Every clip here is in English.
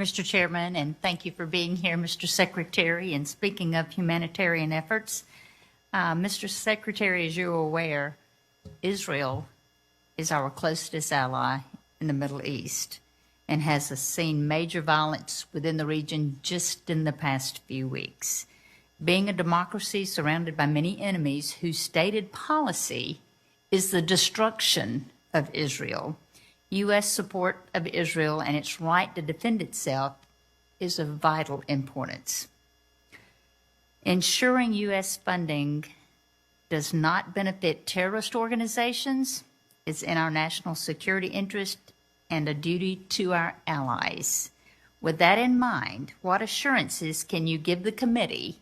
Mr. Chairman, and thank you for being here, Mr. Secretary. And speaking of humanitarian efforts, Mr. Secretary, as you're aware, Israel is our closest ally in the Middle East and has seen major violence within the region just in the past few weeks. Being a democracy surrounded by many enemies whose stated policy is the destruction of Israel, U.S. support of Israel and its right to defend itself is of vital importance. Ensuring U.S. funding does not benefit terrorist organizations is in our national security interest and a duty to our allies. With that in mind, what assurances can you give the committee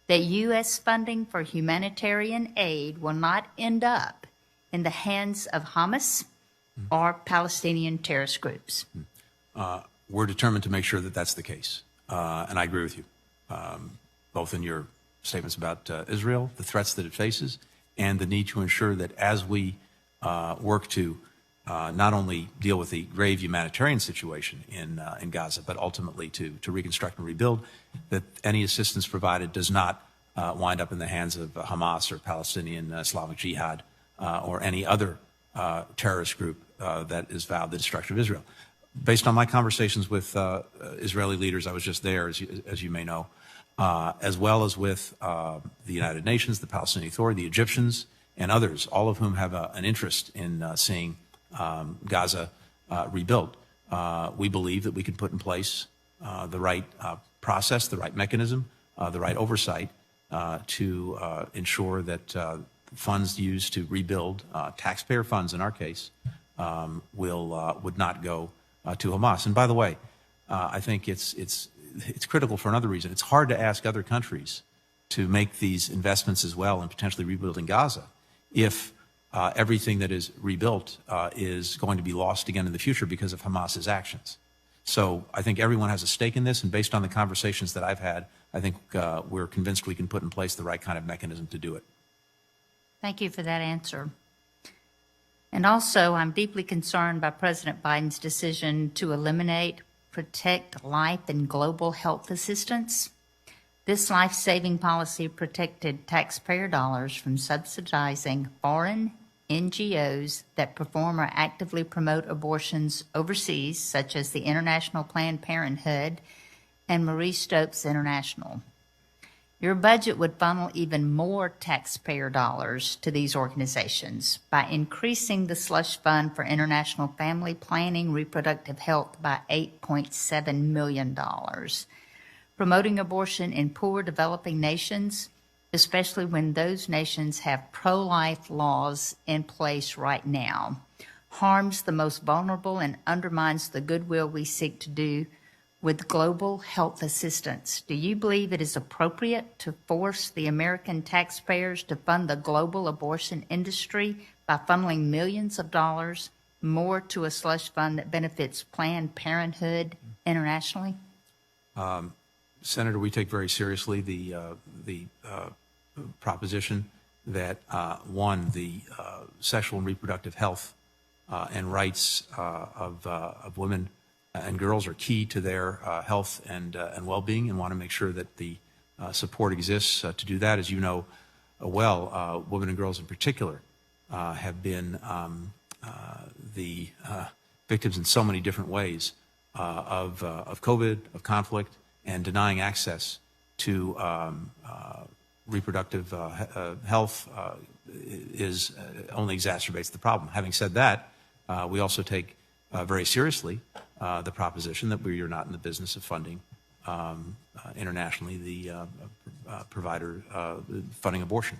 that U.S. funding for humanitarian aid will not end up in the hands of Hamas or Palestinian terrorist groups? We're determined to make sure that that's the case. And I agree with you, both in your statements about Israel, the threats that it faces, and the need to ensure that as we work to not only deal with the grave humanitarian situation in Gaza, but ultimately to reconstruct and rebuild, that any assistance provided does not wind up in the hands of Hamas or Palestinian Islamic Jihad or any other terrorist group that has vowed the destruction of Israel. Based on my conversations with Israeli leaders, I was just there, as you may know, as well as with the United Nations, the Palestinian Authority, the Egyptians, and others, all of whom have an interest in seeing Gaza rebuilt. We believe that we can put in place the right process, the right mechanism, the right oversight to ensure that funds used to rebuild, taxpayer funds in our case, would not go to Hamas. And by the way, I think it's critical for another reason. It's hard to ask other countries to make these investments as well in potentially rebuilding Gaza if everything that is rebuilt is going to be lost again in the future because of Hamas's actions. So I think everyone has a stake in this, and based on the conversations that I've had, I think we're convinced we can put in place the right kind of mechanism to do it. Thank you for that answer. And also, I'm deeply concerned by President Biden's decision to eliminate Protect Life and Global Health Assistance. This life-saving policy protected taxpayer dollars from subsidizing foreign NGOs that perform or actively promote abortions overseas, such as the International Planned Parenthood and Marie Stopes International. Your budget would funnel even more taxpayer dollars to these organizations by increasing the slush fund for international family planning, reproductive health by $8.7 million. Promoting abortion in poor developing nations, especially when those nations have pro-life laws in place right now, harms the most vulnerable and undermines the goodwill we seek to do with global health assistance. Do you believe it is appropriate to force the American taxpayers to fund the global abortion industry by funneling millions of dollars more to a slush fund that benefits Planned Parenthood internationally? Senator, we take very seriously the proposition that, one, the sexual and reproductive health and rights of women and girls are key to their health and well-being, and want to make sure that the support exists to do that. As you know well, women and girls in particular have been the victims in so many different ways of COVID, of conflict, and denying access to reproductive health only exacerbates the problem. Having said that, we also take very seriously the proposition that we are not in the business of funding internationally the provider funding abortion.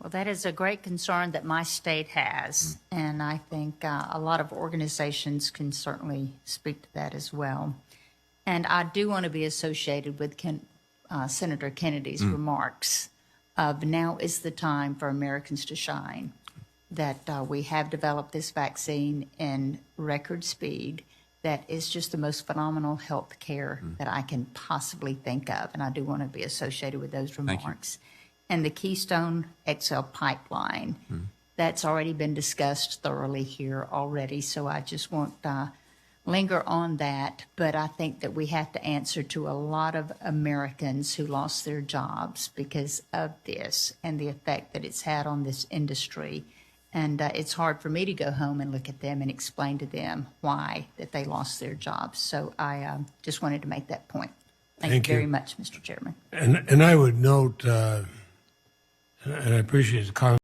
Well, that is a great concern that my state has, and I think a lot of organizations can certainly speak to that as well. And I do want to be associated with Senator Kennedy's remarks of now is the time for Americans to shine, that we have developed this vaccine in record speed that is just the most phenomenal health care that I can possibly think of, and I do want to be associated with those remarks. And the Keystone XL pipeline, that's already been discussed thoroughly here already, so I just won't linger on that. But I think that we have to answer to a lot of Americans who lost their jobs because of this and the effect that it's had on this industry. And it's hard for me to go home and look at them and explain to them why that they lost their jobs. So I just wanted to make that point. Thank you very much, Mr. Chairman. And I would note, and I appreciate the comment